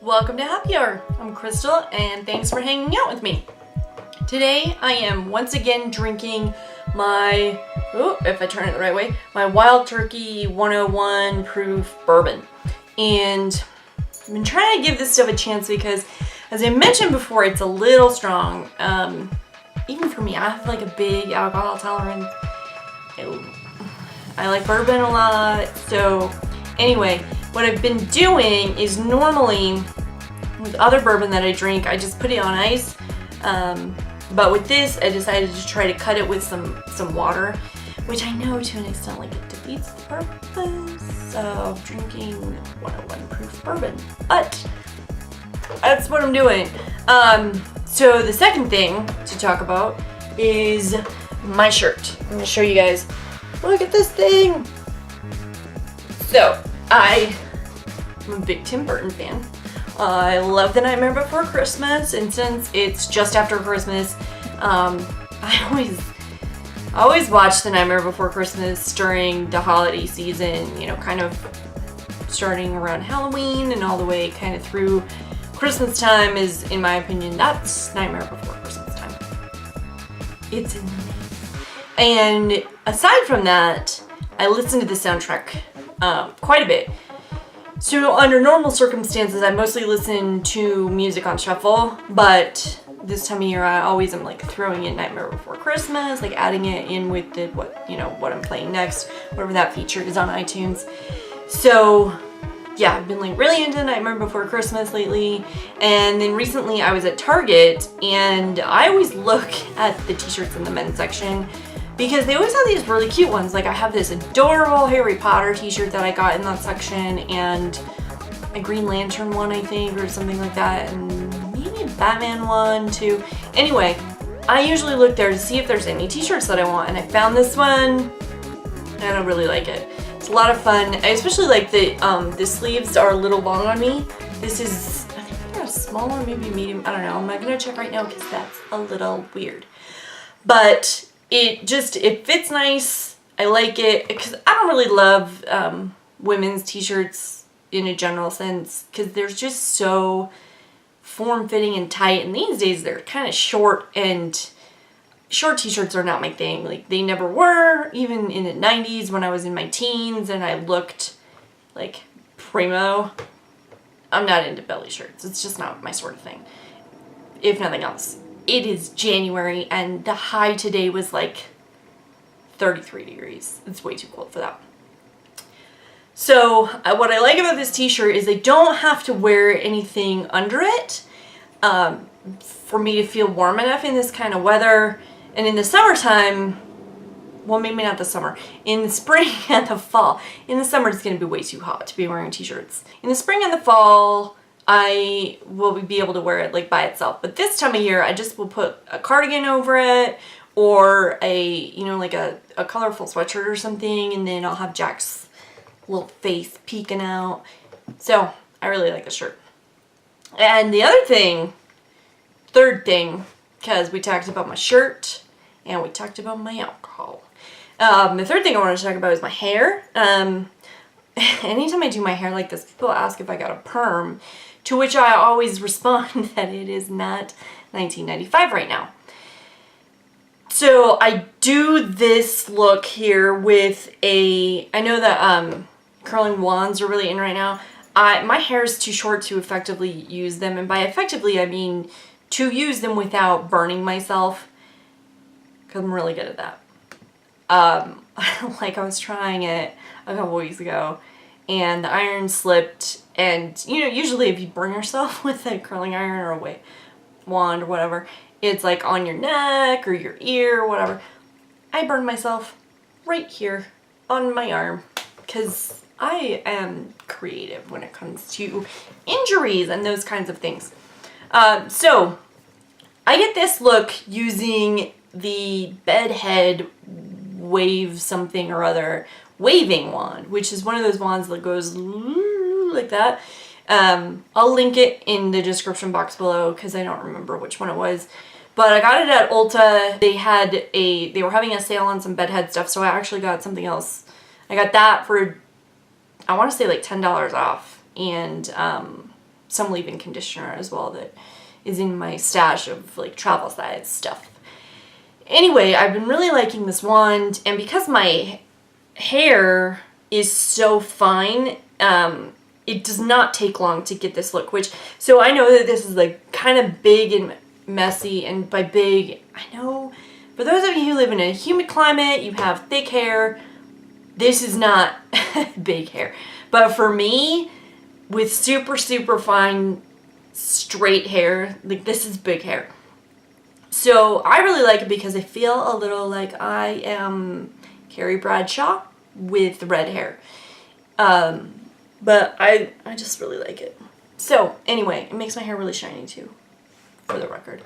Welcome to Happy Hour. I'm Crystal and thanks for hanging out with me. Today I am once again drinking my, if I turn it the right way, my Wild Turkey 101 proof bourbon. And I've been trying to give this stuff a chance because, as I mentioned before, it's a little strong. Even for me, I have like a big alcohol tolerance. I like bourbon a lot. So anyway, what I've been doing is normally with other bourbon that I drink, I just put it on ice. But with this, I decided to try to cut it with some water, which I know to an extent like it defeats the purpose of drinking 101 proof bourbon. But that's what I'm doing. So the second thing to talk about is my shirt. I'm gonna show you guys. Look at this thing. So I'm a big Tim Burton fan. I love The Nightmare Before Christmas, and since it's just after Christmas, I always watch The Nightmare Before Christmas during the holiday season, you know, kind of starting around Halloween and all the way kind of through Christmas time is, in my opinion, that's Nightmare Before Christmas time. It's amazing. And aside from that, I listen to the soundtrack quite a bit. So under normal circumstances, I mostly listen to music on shuffle, but this time of year, I always am like throwing in Nightmare Before Christmas, like adding it in with what I'm playing next, whatever that feature is on iTunes. So yeah, I've been like really into Nightmare Before Christmas lately. And then recently I was at Target and I always look at the t-shirts in the men's section because they always have these really cute ones. Like I have this adorable Harry Potter t-shirt that I got in that section and a Green Lantern one, I think, or something like that. And maybe a Batman one too. Anyway, I usually look there to see if there's any t-shirts that I want. And I found this one and I really like it. It's a lot of fun. I especially like the sleeves are a little long on me. This is, I think they're a small or maybe medium. I don't know. I'm not gonna check right now because that's a little weird. But it fits nice. I like it because I don't really love women's t-shirts in a general sense because they're just so form-fitting and tight. And these days they're kind of short, and short t-shirts are not my thing. Like they never were, even in the 90s when I was in my teens and I looked like primo. I'm not into belly shirts. It's just not my sort of thing. If nothing else. It is January and the high today was like 33 degrees. It's way too cold for that. So what I like about this t-shirt is I don't have to wear anything under it for me to feel warm enough in this kind of weather. And in the summertime, well, maybe not the summer, in the spring and the fall. In the summer, it's going to be way too hot to be wearing t-shirts. In the spring and the fall, I will be able to wear it like by itself. But this time of year, I just will put a cardigan over it or like a colorful sweatshirt or something. And then I'll have Jack's little face peeking out. So I really like the shirt. And the other thing, third thing, because we talked about my shirt and we talked about my alcohol. The third thing I want to talk about is my hair. Anytime I do my hair like this, people ask if I got a perm, to which I always respond that it is not 1995 right now. So I do this look here with I know that curling wands are really in right now. My hair is too short to effectively use them, and by effectively I mean to use them without burning myself, because I'm really good at that. Like I was trying it a couple weeks ago and the iron slipped, and you know, usually if you burn yourself with a curling iron or a wand or whatever, it's like on your neck or your ear or whatever. I burned myself right here on my arm because I am creative when it comes to injuries and those kinds of things. So I get this look using the bedhead wave something or other waving wand, which is one of those wands that goes like that. I'll link it in the description box below because I don't remember which one it was. But I got it at Ulta. They were having a sale on some bedhead stuff, so I actually got something else. I got that for, I want to say like $10 off. And some leave-in conditioner as well that is in my stash of like travel size stuff. Anyway, I've been really liking this wand, and because my hair is so fine, it does not take long to get this look, so I know that this is like kind of big and messy, and by big, I know for those of you who live in a humid climate, you have thick hair, this is not big hair. But for me, with super, super fine, straight hair, like this is big hair. So I really like it because I feel a little like I am Carrie Bradshaw with red hair. But I just really like it. So anyway, it makes my hair really shiny too, for the record.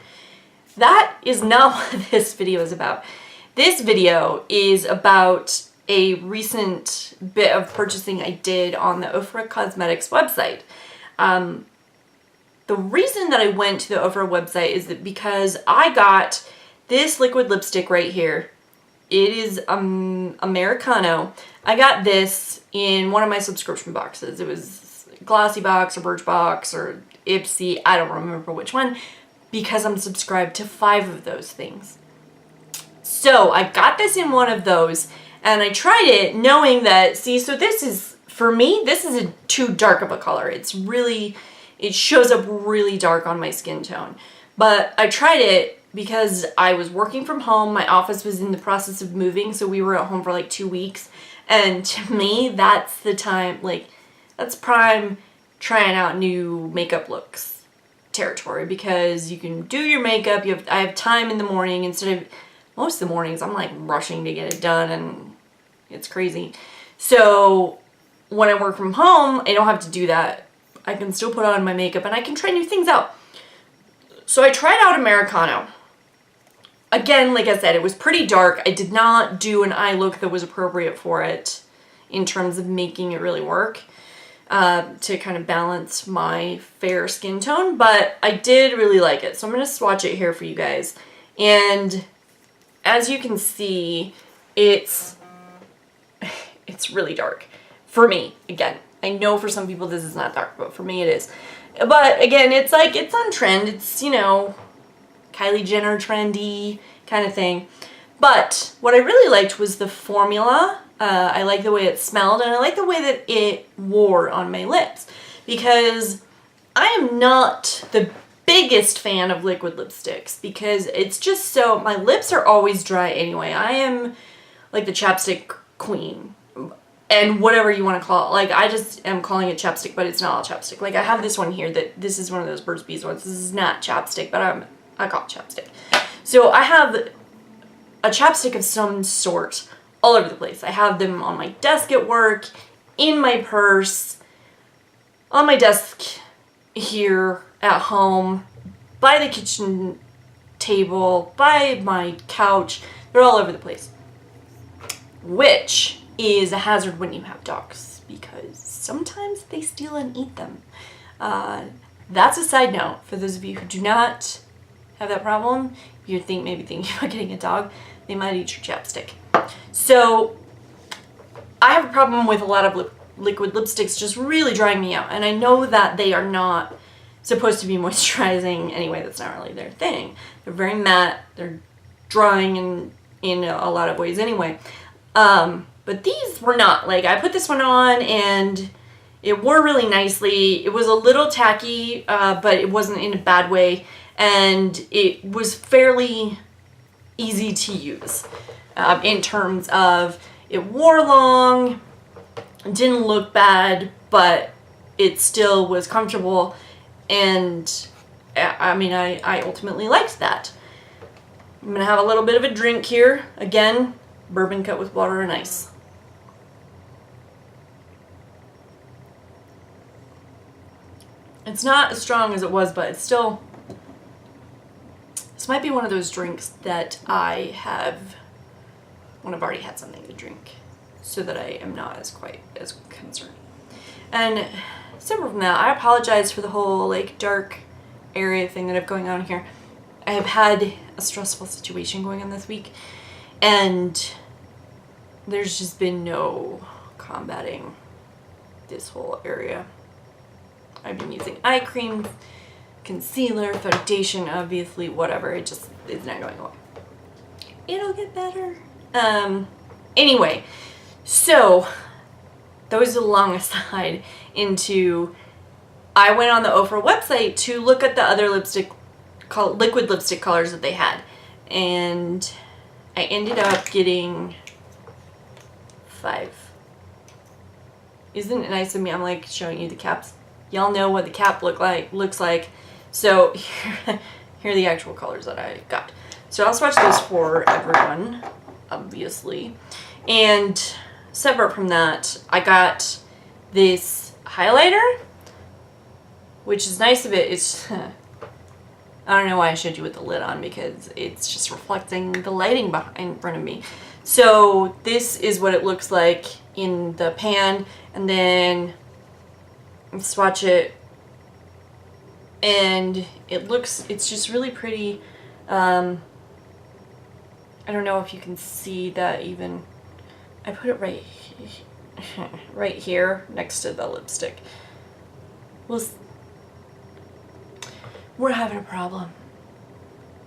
That is not what this video is about. This video is about a recent bit of purchasing I did on the Ofra Cosmetics website. The reason that I went to the Ofra website is that because I got this liquid lipstick right here. It is Americano. I got this in one of my subscription boxes. It was Glossy Box or Birchbox or Ipsy. I don't remember which one, because I'm subscribed to 5 of those things. So I got this in one of those, and I tried it knowing that, see, so this is, for me, this is too dark of a color. It's really, it shows up really dark on my skin tone. But I tried it because I was working from home. My office was in the process of moving, so we were at home for like 2 weeks. And to me, that's the time, like, that's prime trying out new makeup looks territory, because you can do your makeup. I have time in the morning instead of, most of the mornings I'm like rushing to get it done, and it's crazy. So when I work from home, I don't have to do that. I can still put on my makeup and I can try new things out. So I tried out Americano. Again, like I said, it was pretty dark. I did not do an eye look that was appropriate for it in terms of making it really work to kind of balance my fair skin tone, but I did really like it. So I'm going to swatch it here for you guys. And as you can see, it's really dark. For me, again, I know for some people this is not dark, but for me it is. But again, it's like, it's on trend. It's, you know, Kylie Jenner trendy kind of thing. But what I really liked was the formula. I like the way it smelled, and I like the way that it wore on my lips, because I am not the biggest fan of liquid lipsticks, because it's just so, my lips are always dry anyway. I am like the chapstick queen, and whatever you want to call it. Like, I just am calling it chapstick, but it's not all chapstick. Like, I have this one here that, this is one of those Burt's Bees ones. This is not chapstick, but I call it chapstick. So I have a chapstick of some sort all over the place. I have them on my desk at work, in my purse, on my desk here at home, by the kitchen table, by my couch. They're all over the place. Which is a hazard when you have dogs, because sometimes they steal and eat them. That's a side note for those of you who do not have that problem. You maybe thinking about getting a dog, they might eat your chapstick. So I have a problem with a lot of liquid lipsticks just really drying me out, and I know that they are not supposed to be moisturizing anyway. That's not really their thing. They're very matte. They're drying in a lot of ways anyway. But these were not. Like, I put this one on and it wore really nicely. It was a little tacky, but it wasn't in a bad way, and it was fairly easy to use in terms of it wore long, didn't look bad, but it still was comfortable, and I mean, I ultimately liked that. I'm gonna have a little bit of a drink here. Again, bourbon cut with water and ice. It's not as strong as it was, but it's still, this might be one of those drinks that I have when I've already had something to drink, so that I am not as quite as concerned. And separate from that, I apologize for the whole like dark area thing that I've going on here. I have had a stressful situation going on this week, and there's just been no combating this whole area. I've been using eye cream, concealer, foundation, obviously, whatever. It just is not going away. It'll get better. Anyway, so that was a long aside into, I went on the Ofra website to look at the other liquid lipstick colors that they had. And I ended up getting 5. Isn't it nice of me? I'm like showing you the caps. Y'all know what the cap looks like. So here are the actual colors that I got. So I'll swatch those for everyone, obviously. And separate from that, I got this highlighter, which is nice of it. It's I don't know why I showed you with the lid on, because it's just reflecting the lighting in front of me. So this is what it looks like in the pan, and then swatch it, and it's just really pretty. I don't know if you can see that even. I put it right here next to the lipstick. We're having a problem.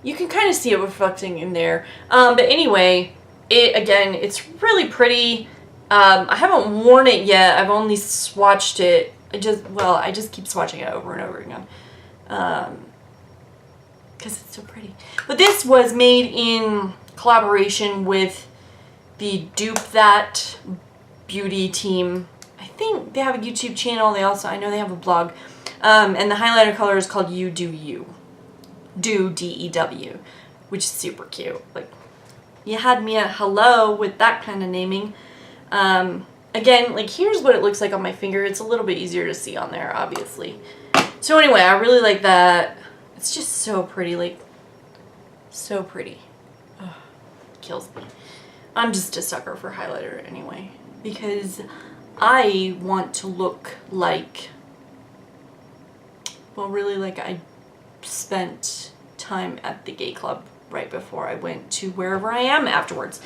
You can kind of see it reflecting in there. But anyway, it's really pretty. I haven't worn it yet. I've only swatched it. I just keep swatching it over and over again. Because it's so pretty. But this was made in collaboration with the Dupe That Beauty team. I think they have a YouTube channel. I know they have a blog. And the highlighter color is called You Do You. Do, D-E-W, which is super cute. Like, you had me at hello with that kind of naming. Again, like, here's what it looks like on my finger. It's a little bit easier to see on there, obviously. So anyway, I really like that. It's just so pretty, like, so pretty. Ugh, kills me. I'm just a sucker for highlighter anyway, because I want to look like, well, really, like I spent time at the gay club right before I went to wherever I am afterwards.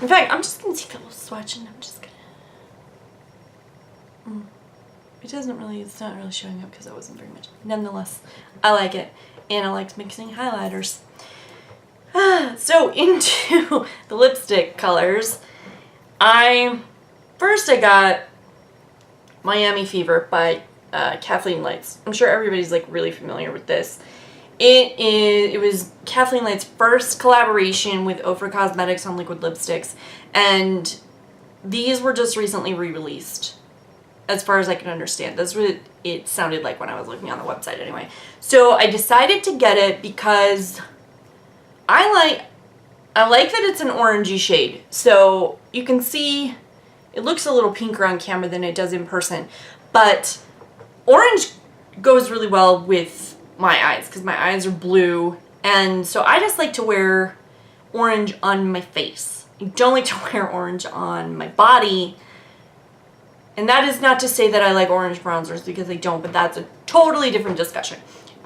In fact, I'm just going to take a little swatch, and I'm just going to... it's not really showing up because it wasn't very much. Nonetheless, I like it, and I like mixing highlighters. So into the lipstick colors, I got Miami Fever by Kathleen Light's. I'm sure everybody's like really familiar with this. It was Kathleen Light's first collaboration with Ofra Cosmetics on liquid lipsticks, and these were just recently re-released, as far as I can understand. That's what it sounded like when I was looking on the website anyway. So I decided to get it because I like that it's an orangey shade. So you can see it looks a little pinker on camera than it does in person, but orange goes really well with my eyes because my eyes are blue, and so I just like to wear orange on my face. I don't like to wear orange on my body, and that is not to say that I like orange bronzers, because I don't, but that's a totally different discussion.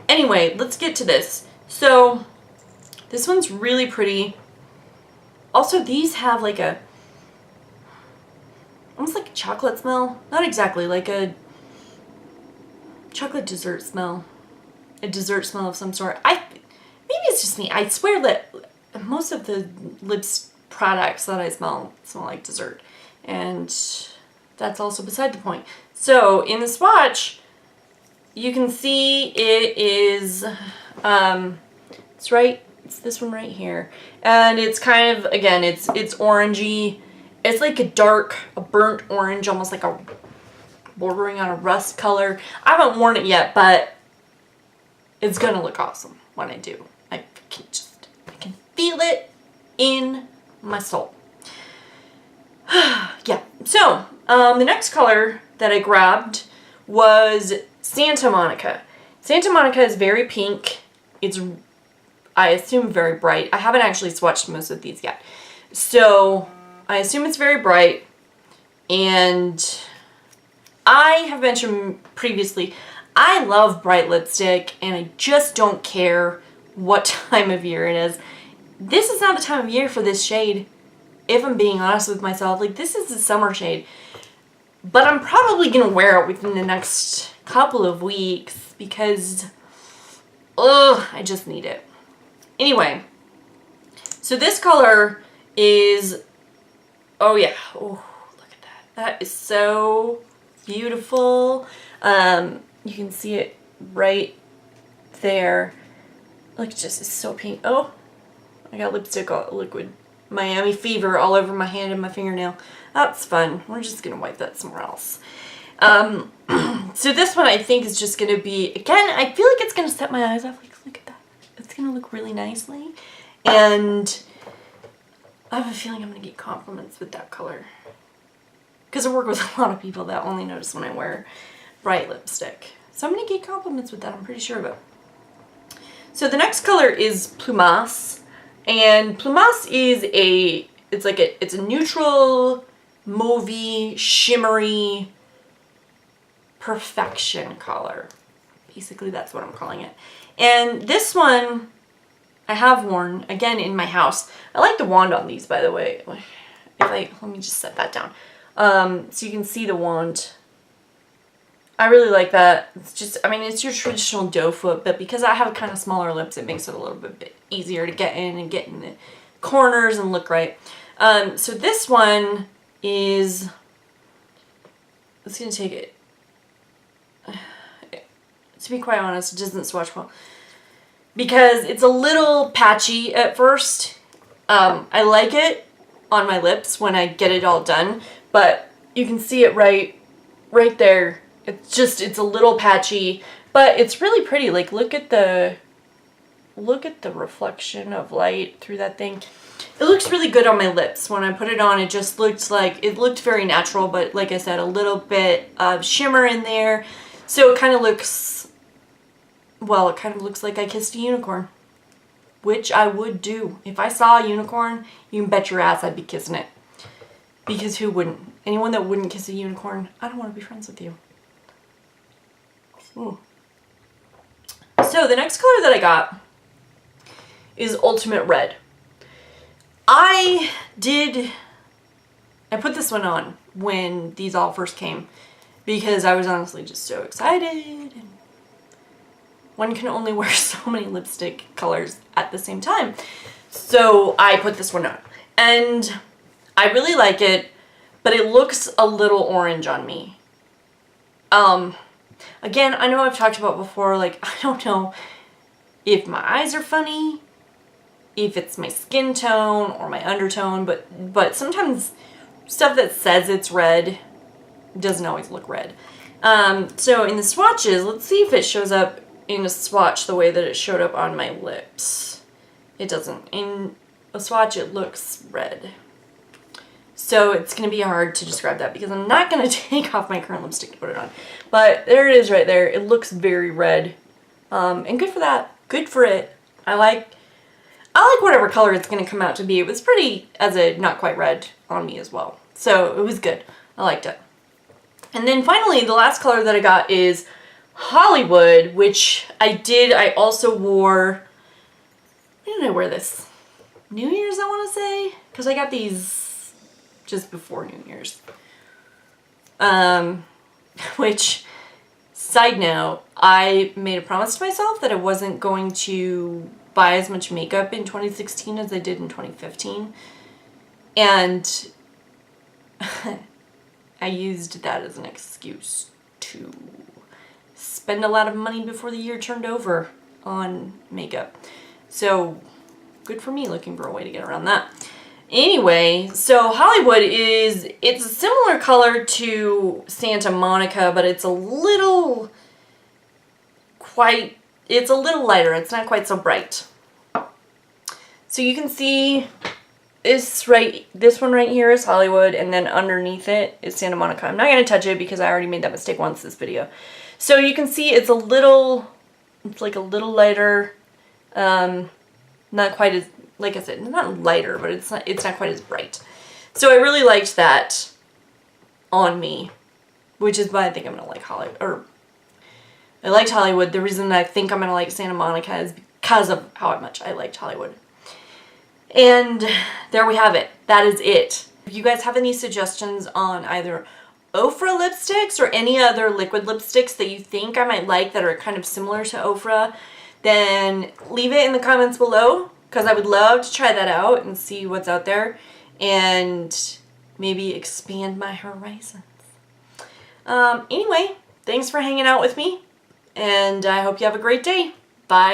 Anyway, let's get to this. So this one's really pretty. Also, these have like almost like a chocolate smell. Not exactly, like a chocolate dessert smell. A dessert smell of some sort. Maybe it's just me. I swear that most of the lips products that I smell like dessert. And that's also beside the point. So in the swatch, you can see it is, it's this one right here. And it's kind of, again, it's orangey. It's like a burnt orange, almost like a bordering on a rust color. I haven't worn it yet, but it's gonna look awesome when I do. I can feel it in my soul. Yeah, so the next color that I grabbed was Santa Monica. Santa Monica is very pink. It's, I assume, very bright. I haven't actually swatched most of these yet. So I assume it's very bright, and I have mentioned previously, I love bright lipstick, and I just don't care what time of year it is. This is not the time of year for this shade, if I'm being honest with myself. Like, this is a summer shade. but I'm probably gonna wear it within the next couple of weeks because, I just need it. Anyway, so this color is, oh yeah, oh, look at that. That is so beautiful. You can see it right there. Look, it just is so pink. Oh, I got lipstick liquid Miami Fever all over my hand and my fingernail. That's fun. We're just gonna wipe that somewhere else. So this one I think is just gonna be, again, I feel like it's gonna set my eyes off. Like, look at that. It's gonna look really nicely. And I have a feeling I'm gonna get compliments with that color. Because I work with a lot of people that only notice when I wear bright lipstick. So I'm gonna get compliments with that, I'm pretty sure of it. So the next color is Plumas. And Plumas is it's a neutral, mauvey, shimmery perfection color. Basically, that's what I'm calling it. And this one I have worn, again, in my house. I like the wand on these, by the way. Let me just set that down. So you can see the wand. I really like that. It's just, I mean, it's your traditional doe foot, but because I have kind of smaller lips, it makes it a little bit easier to get in and get in the corners and look right. So this one is, it's going to take it, to be quite honest, it doesn't swatch well. Because it's a little patchy at first. I like it on my lips when I get it all done, but you can see it right there. It's a little patchy, but it's really pretty. Like, look at the reflection of light through that thing. It looks really good on my lips. When I put it on, it just looked very natural, but like I said, a little bit of shimmer in there. So it kind of looks, well, it kind of looks like I kissed a unicorn, which I would do. If I saw a unicorn, you can bet your ass I'd be kissing it. Because who wouldn't? Anyone that wouldn't kiss a unicorn, I don't want to be friends with you. Ooh. So the next color that I got is Ultimate Red. I put this one on when these all first came because I was honestly just so excited. And one can only wear so many lipstick colors at the same time. So I put this one on. And I really like it, but it looks a little orange on me. Again, I know I've talked about before, like, I don't know if my eyes are funny, if it's my skin tone or my undertone, but sometimes stuff that says it's red doesn't always look red. So in the swatches, let's see if it shows up in a swatch the way that it showed up on my lips. It doesn't. In a swatch, it looks red. So it's going to be hard to describe that because I'm not going to take off my current lipstick to put it on. But there it is right there. It looks very red. And good for that. Good for it. I like whatever color it's going to come out to be. It was pretty as a not quite red on me as well. So it was good. I liked it. And then finally, the last color that I got is Hollywood, which I also wore, when did I wear this? New Year's, I want to say? Because I got these just before New Year's. Which, side note, I made a promise to myself that I wasn't going to buy as much makeup in 2016 as I did in 2015. And I used that as an excuse to spend a lot of money before the year turned over on makeup. So, good for me looking for a way to get around that. Anyway, so Hollywood it's a similar color to Santa Monica, but it's a little lighter. It's not quite so bright. So you can see this one right here is Hollywood, and then underneath it is Santa Monica. I'm not going to touch it because I already made that mistake once this video. So you can see it's like a little lighter, not quite as, like I said, not lighter, but it's not quite as bright. So I really liked that on me, which is why I think I'm gonna like Hollywood. Or I liked Hollywood. The reason I think I'm gonna like Santa Monica is because of how much I liked Hollywood. And there we have it. That is it. If you guys have any suggestions on either Ofra lipsticks or any other liquid lipsticks that you think I might like that are kind of similar to Ofra, then leave it in the comments below, because I would love to try that out and see what's out there and maybe expand my horizons. Anyway, thanks for hanging out with me, and I hope you have a great day. Bye.